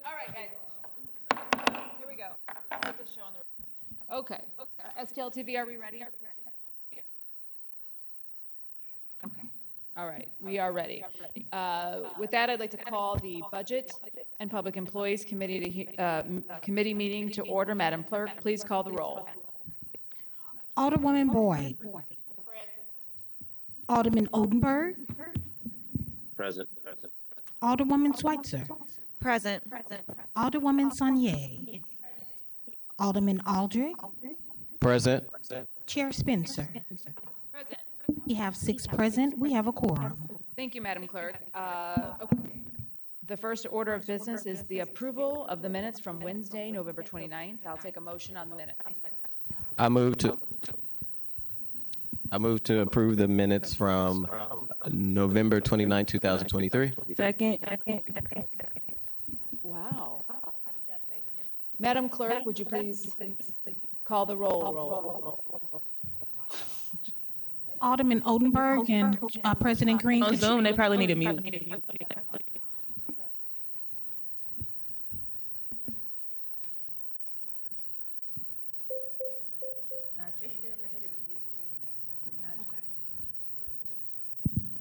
All right, guys. Here we go. Let's get this show on the road. Okay. STL TV, are we ready? Okay. All right, we are ready. With that, I'd like to call the Budget and Public Employees Committee meeting to order. Madam Clerk, please call the roll. Alderwoman Boyd. Alderman Odenberg. Present. Alderwoman Schweitzer. Present. Alderwoman Sanye. Alderman Aldrich. Present. Chair Spencer. Present. We have 6 present. We have a quorum. Thank you, Madam Clerk. Okay. The first order of business is the approval of the minutes from Wednesday, November 29th. I'll take a motion on the minute. I move to approve the minutes from November 29, 2023. Second. Wow. Madam Clerk, would you please call the roll? Alderman Odenberg and President Green. On could you- Zoom, they probably need a mute.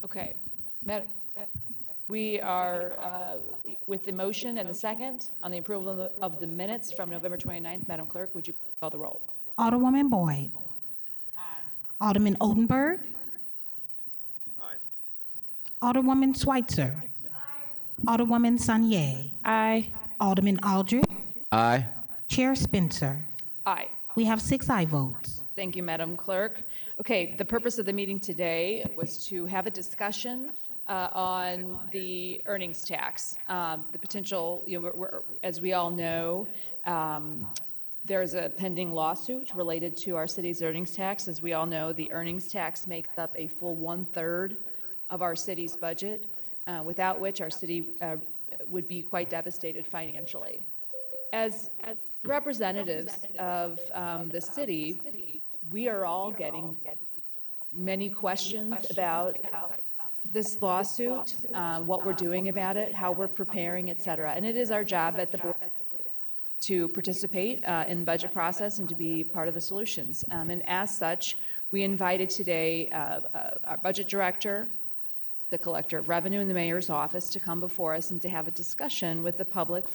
Okay. Madam, we are with the motion and the second on the approval of the minutes from November 29th. Madam Clerk, would you call the roll? Alderwoman Boyd. Alderman Odenberg. Aye. Alderwoman Schweitzer. Alderwoman Sanye. Aye. Alderman Aldrich. Aye. Chair Spencer. Aye. We have 6 aye votes. Thank you, Madam Clerk. Okay, the purpose of the meeting today was to have a discussion on the earnings tax. The potential, as we all know, there's a pending lawsuit related to our city's earnings tax. As we all know, the earnings tax makes up a full 1/3 of our city's budget, without which our city would be quite devastated financially. As representatives of the city, we are all getting many questions about this lawsuit, what we're doing about it, how we're preparing, et cetera. And it is our job at the board to participate in the budget process and to be part of the solutions. And as such, we invited today our budget director, the collector of revenue in the mayor's office to come before us and to have a discussion with the public,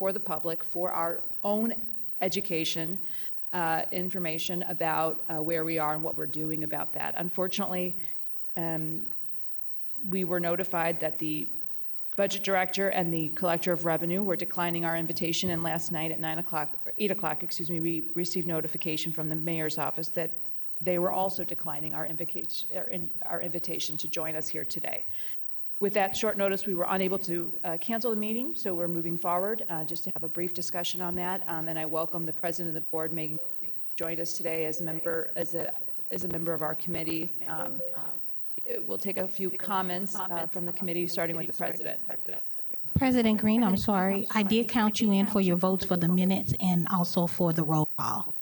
for our own education, information about where we are and what we're doing about that. Unfortunately, we were notified that the budget director and the collector of revenue were declining our invitation, and last night at 8 o'clock, we received notification from the mayor's office that they were also declining our invitation to join us here today. With that short notice, we were unable to cancel the meeting, so we're moving forward just to have a brief discussion on that. And I welcome the president of the board, Megan, joined us today as a member of our committee. We'll take a few comments from the committee, starting with the president. President Green, I'm sorry. I did count you in for your votes for the minutes and also for the roll call.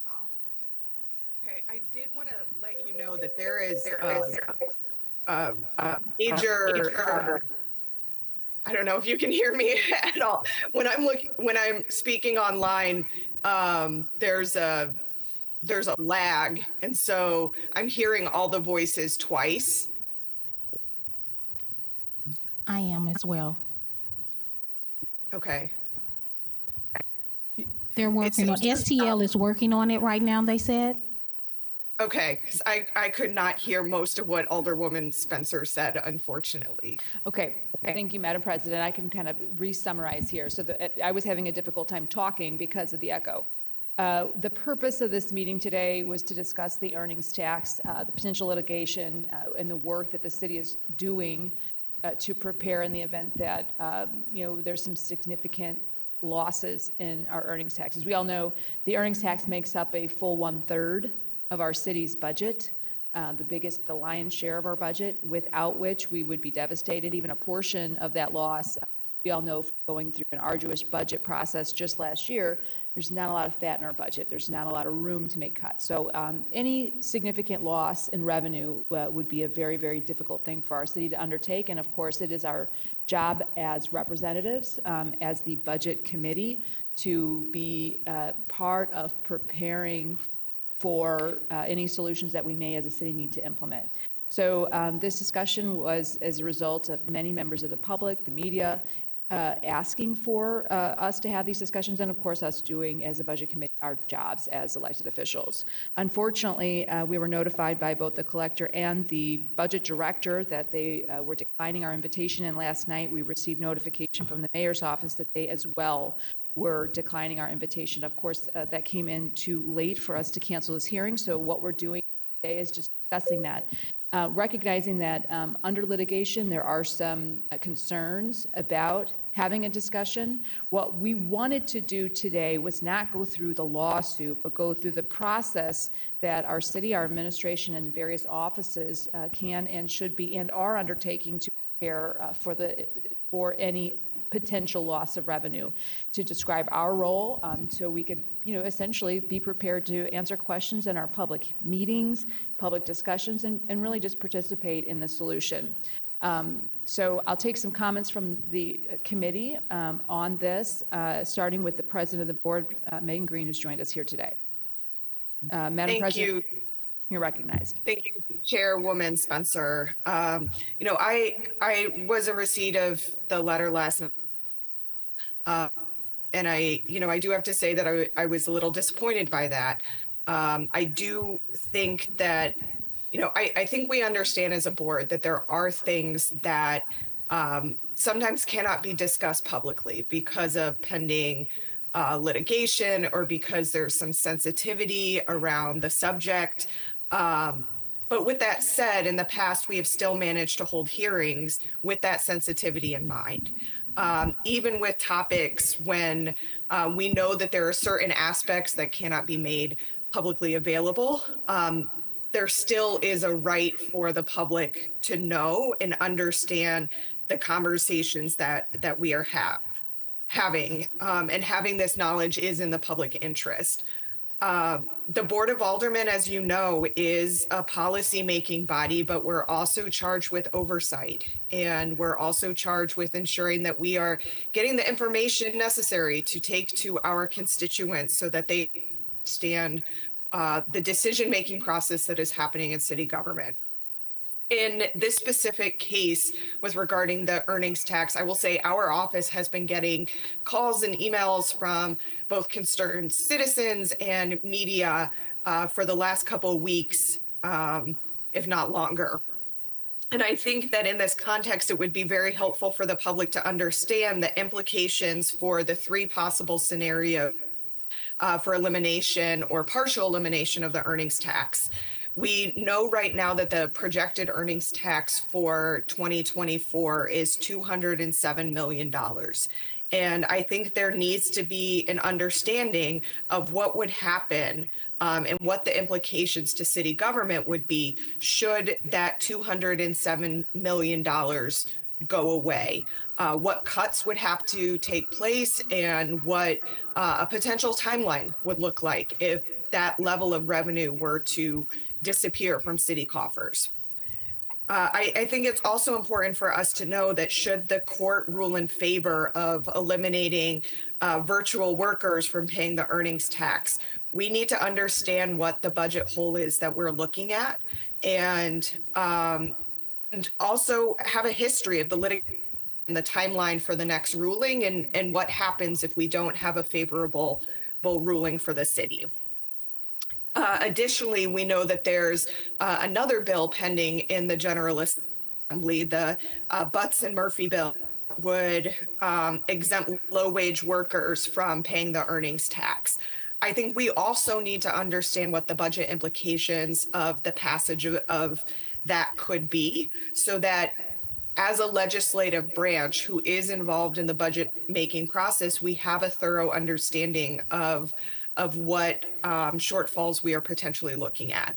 Okay, I did want to let you know that there is major, I don't know if you can hear me at all. When I'm speaking online, there's a lag, and so I'm hearing all the voices twice. I am as well. Okay. They're working on, STL is working on it right now, they said. Okay, because I could not hear most of what Alderwoman Spencer said, unfortunately. Okay, thank you, Madam President. I can kind of re-summarize here. So I was having a difficult time talking because of the echo. The purpose of this meeting today was to discuss the earnings tax, the potential litigation, and the work that the city is doing to prepare in the event that there's some significant losses in our earnings tax. As we all know, the earnings tax makes up a full 1/3 of our city's budget, the lion's share of our budget, without which we would be devastated. Even a portion of that loss we all know from going through an arduous budget process just last year, there's not a lot of fat in our budget. There's not a lot of room to make cuts. So any significant loss in revenue would be a very, very difficult thing for our city to undertake. And of course, it is our job as representatives, as the budget committee, to be part of preparing for any solutions that we may as a city need to implement. So this discussion was as a result of many members of the public, the media, asking for us to have these discussions, and of course us doing as a budget committee our jobs as elected officials. Unfortunately, we were notified by both the collector and the budget director that they were declining our invitation, and last night we received notification from the mayor's office that they as well were declining our invitation. Of course, that came in too late for us to cancel this hearing, so what we're doing today is just discussing that. Recognizing that under litigation, there are some concerns about having a discussion. What we wanted to do today was not go through the lawsuit, but go through the process that our city, our administration, and the various offices can and should be and are undertaking to prepare for any potential loss of revenue, to describe our role so we could, essentially be prepared to answer questions in our public meetings, public discussions, and really just participate in the solution. So I'll take some comments from the committee on this, starting with the president of the board, Megan Green, who's joined us here today. Madam Thank President, you. you're recognized. Thank you, Chairwoman Spencer. I was in receipt of the letter last night. And I do have to say that I was a little disappointed by that. I do think that, I think we understand as a board that there are things that sometimes cannot be discussed publicly because of pending litigation or because there's some sensitivity around the subject. But with that said, in the past, we have still managed to hold hearings with that sensitivity in mind. Even with topics when we know that there are certain aspects that cannot be made publicly available, there still is a right for the public to know and understand the conversations that we are having, and having this knowledge is in the public interest. The Board of Aldermen, as you know, is a policy-making body, but we're also charged with oversight. And we're also charged with ensuring that we are getting the information necessary to take to our constituents so that they understand the decision-making process that is happening in city government. In this specific case was regarding the earnings tax. I will say our office has been getting calls and emails from both concerned citizens and media for the last couple of weeks, if not longer. And I think that in this context, it would be very helpful for the public to understand the implications for the three possible scenarios for elimination or partial elimination of the earnings tax. We know right now that the projected earnings tax for 2024 is $207 million. And I think there needs to be an understanding of what would happen and what the implications to city government would be should that $207 million go away. What cuts would have to take place and what a potential timeline would look like if that level of revenue were to disappear from city coffers. I think it's also important for us to know that should the court rule in favor of eliminating virtual workers from paying the earnings tax, we need to understand what the budget hole is that we're looking at, and also have a history of the litigation and the timeline for the next ruling, and what happens if we don't have a favorable ruling for the city. Additionally, we know that there's another bill pending in the General Assembly, the Butts and Murphy bill, would exempt low-wage workers from paying the earnings tax. I think we also need to understand what the budget implications of the passage of that could be, so that as a legislative branch who is involved in the budget making process, we have a thorough understanding of what shortfalls we are potentially looking at.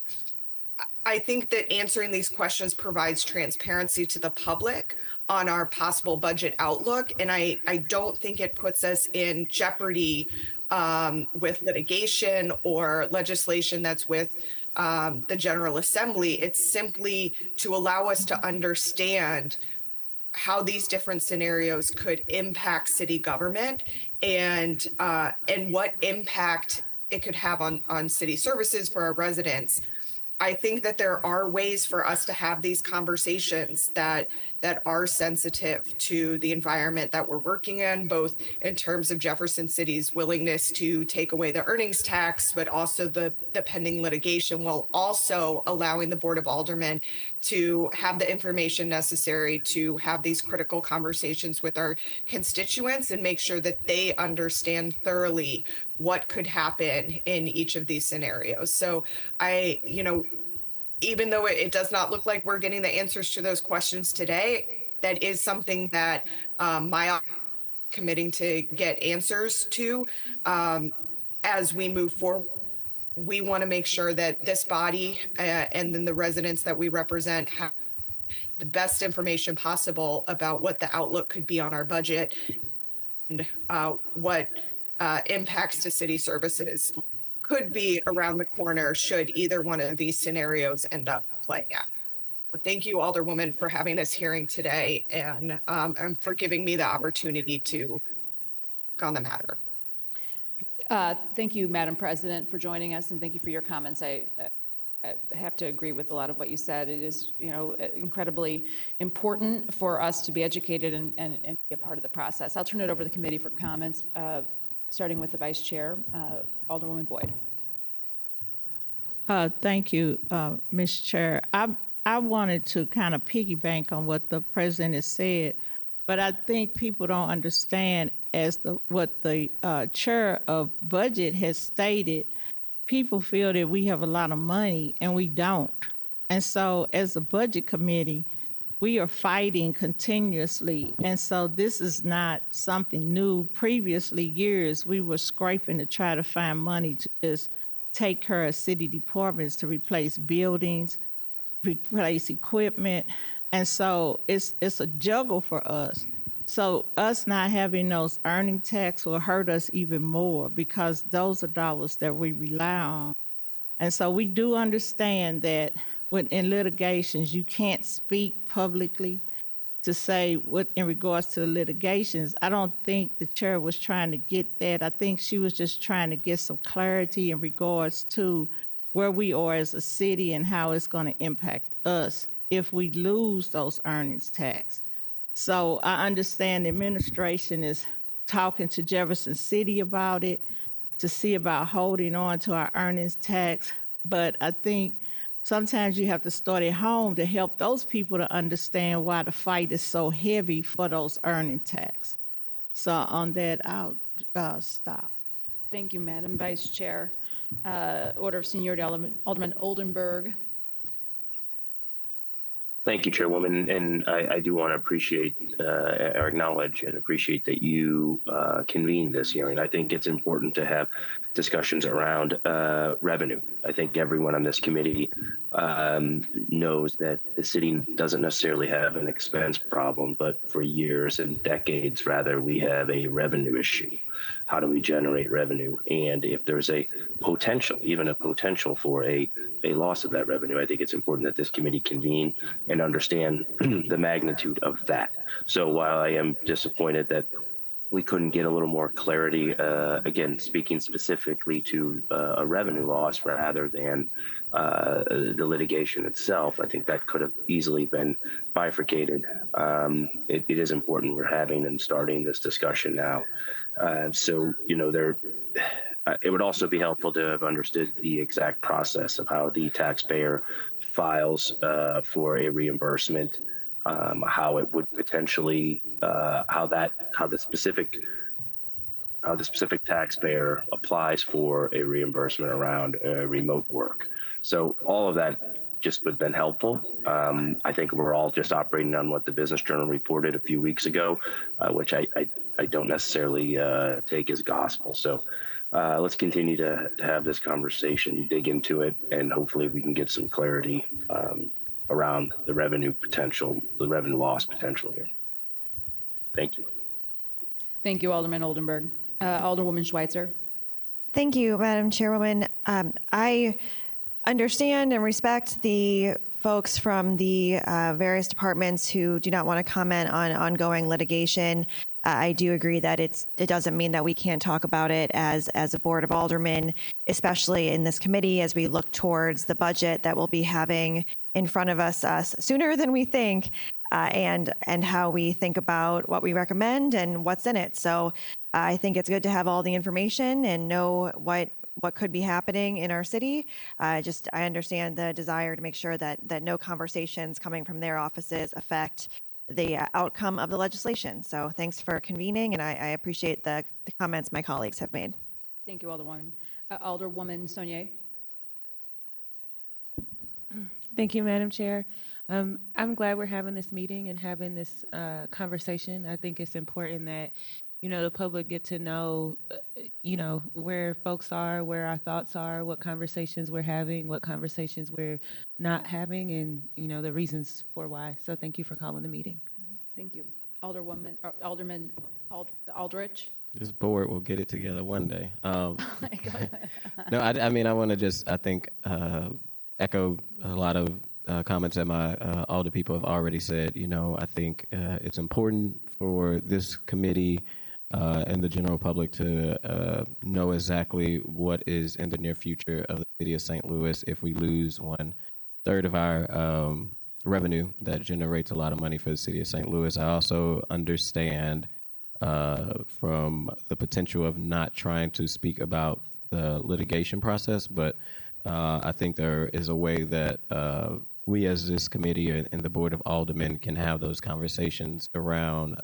I think that answering these questions provides transparency to the public on our possible budget outlook. And I don't think it puts us in jeopardy with litigation or legislation that's with the General Assembly. It's simply to allow us to understand how these different scenarios could impact city government and what impact it could have on city services for our residents. I think that there are ways for us to have these conversations that are sensitive to the environment that we're working in, both in terms of Jefferson City's willingness to take away the earnings tax, but also the pending litigation, while also allowing the Board of Aldermen to have the information necessary to have these critical conversations with our constituents and make sure that they understand thoroughly what could happen in each of these scenarios. So even though it does not look like we're getting the answers to those questions today, that is something that my committing to get answers to as we move forward. We want to make sure that this body and then the residents that we represent have the best information possible about what the outlook could be on our budget and what impacts to city services could be around the corner should either one of these scenarios end up playing out. But thank you, Alderwoman, for having this hearing today and for giving me the opportunity to talk on the matter. Thank you, Madam President, for joining us, and thank you for your comments. I have to agree with a lot of what you said. It is, incredibly important for us to be educated and be a part of the process. I'll turn it over to the committee for comments, starting with the Vice Chair, Alderwoman Boyd. Thank you, Ms. Chair. I wanted to kind of piggyback on what the president has said, but I think people don't understand what the chair of budget has stated. People feel that we have a lot of money and we don't. And so as a budget committee, we are fighting continuously. And so this is not something new. Previously years, we were scraping to try to find money to just take care of city departments, to replace buildings, replace equipment. And so it's a juggle for us. So us not having those earning tax will hurt us even more because those are dollars that we rely on. And so we do understand that in litigations, you can't speak publicly to say what in regards to the litigations. I don't think the chair was trying to get that. I think she was just trying to get some clarity in regards to where we are as a city and how it's going to impact us if we lose those earnings tax. So I understand the administration is talking to Jefferson City about it to see about holding on to our earnings tax. But I think sometimes you have to start at home to help those people to understand why the fight is so heavy for those earning tax. So on that, I'll stop. Thank you, Madam Vice Chair. Order of Seniority, Alderman Oldenburg. Thank you, Chairwoman. And I do want to appreciate or acknowledge and appreciate that you convened this hearing. I think it's important to have discussions around revenue. I think everyone on this committee knows that the city doesn't necessarily have an expense problem, but for years and decades, rather, we have a revenue issue. How do we generate revenue? And if there's a potential, even a potential for a loss of that revenue, I think it's important that this committee convene and understand the magnitude of that. So while I am disappointed that we couldn't get a little more clarity, again, speaking specifically to a revenue loss rather than the litigation itself, I think that could have easily been bifurcated. It is important we're having and starting this discussion now. So, it would also be helpful to have understood the exact process of how the taxpayer files for a reimbursement, how it would potentially, how the specific taxpayer applies for a reimbursement around remote work. So all of that just would have been helpful. I think we're all just operating on what the Business Journal reported a few weeks ago, which I don't necessarily take as gospel. So let's continue to have this conversation, dig into it, and hopefully we can get some clarity around the revenue potential, the revenue loss potential here. Thank you. Thank you, Alderman Oldenburg. Alderwoman Schweitzer. Thank you, Madam Chairwoman. I understand and respect the folks from the various departments who do not want to comment on ongoing litigation. I do agree that it doesn't mean that we can't talk about it as a Board of Aldermen, especially in this committee as we look towards the budget that we'll be having in front of us sooner than we think, and how we think about what we recommend and what's in it. So I think it's good to have all the information and know what could be happening in our city. I understand the desire to make sure that no conversations coming from their offices affect the outcome of the legislation. So thanks for convening, and I appreciate the comments my colleagues have made. Thank you, Alderwoman. Alderwoman Saunier. Thank you, Madam Chair. I'm glad we're having this meeting and having this conversation. I think it's important that, the public get to know, where folks are, where our thoughts are, what conversations we're having, what conversations we're not having, and, the reasons for why. So thank you for calling the meeting. Thank you. Alderman Aldrich. This board will get it together one day. No, I mean, I want to just, I think, echo a lot of comments that all the people have already said. I think it's important for this committee and the general public to know exactly what is in the near future of the city of St. Louis if we lose 1/3 of our revenue that generates a lot of money for the city of St. Louis. I also understand from the potential of not trying to speak about the litigation process, but I think there is a way that we as this committee and the Board of Aldermen can have those conversations around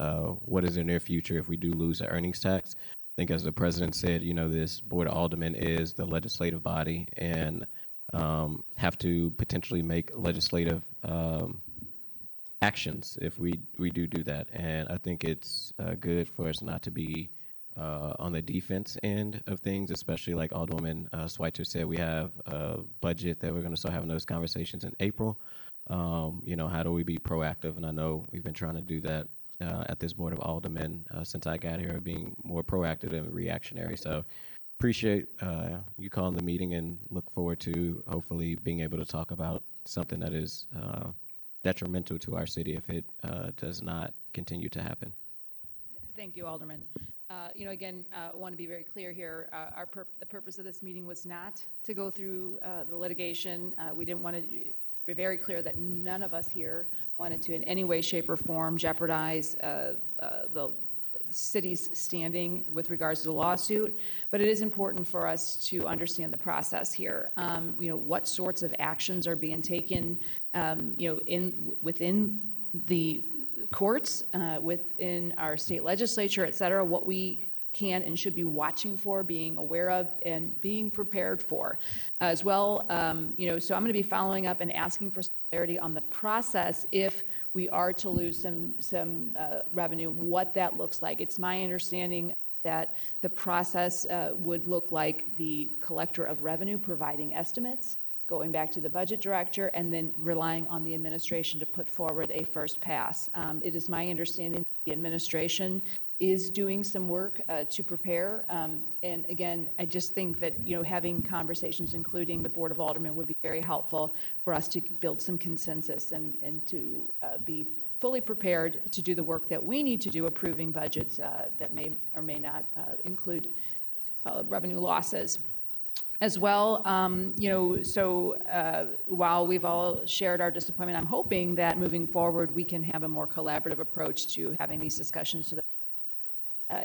what is the near future if we do lose the earnings tax. I think as the president said, this Board of Aldermen is the legislative body and have to potentially make legislative actions if we do that. And I think it's good for us not to be on the defense end of things, especially like Alderwoman Schweitzer said, we have a budget that we're going to start having those conversations in April. How do we be proactive? And I know we've been trying to do that at this Board of Aldermen since I got here, being more proactive and reactionary. So appreciate you calling the meeting and look forward to hopefully being able to talk about something that is detrimental to our city if it does not continue to happen. Thank you, Alderman. Again, I want to be very clear here. The purpose of this meeting was not to go through the litigation. We didn't want to be very clear that none of us here wanted to in any way, shape, or form jeopardize the city's standing with regards to the lawsuit. But it is important for us to understand the process here. What sorts of actions are being taken, within the courts, within our state legislature, et cetera, what we can and should be watching for, being aware of, and being prepared for as well. So I'm going to be following up and asking for clarity on the process if we are to lose some revenue, what that looks like. It's my understanding that the process would look like the collector of revenue providing estimates, going back to the budget director, and then relying on the administration to put forward a first pass. It is my understanding the administration is doing some work to prepare. And again, I just think that, having conversations, including the Board of Aldermen, would be very helpful for us to build some consensus and to be fully prepared to do the work that we need to do, approving budgets that may or may not include revenue losses. As well, while we've all shared our disappointment, I'm hoping that moving forward we can have a more collaborative approach to having these discussions so that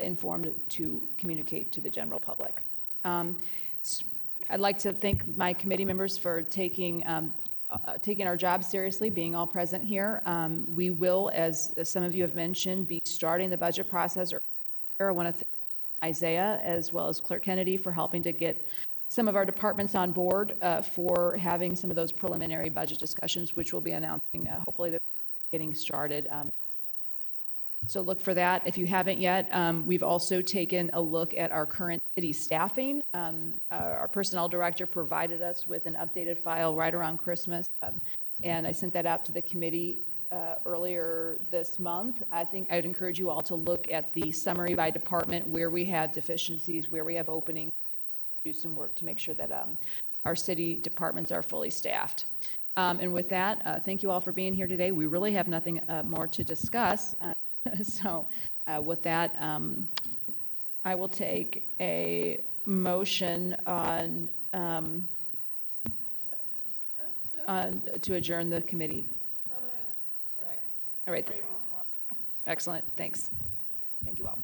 informed to communicate to the general public. I'd like to thank my committee members for taking our job seriously, being all present here. We will, as some of you have mentioned, be starting the budget process. I want to thank Isaiah as well as Clerk Kennedy for helping to get some of our departments on board for having some of those preliminary budget discussions, which we'll be announcing hopefully getting started. So look for that. If you haven't yet, we've also taken a look at our current city staffing. Our personnel director provided us with an updated file right around Christmas, and I sent that out to the committee earlier this month. I think I'd encourage you all to look at the summary by department where we have deficiencies, where we have openings, do some work to make sure that our city departments are fully staffed. And with that, thank you all for being here today. We really have nothing more to discuss. So with that, I will take a motion on to adjourn the committee. All right. Excellent. Thanks. Thank you all.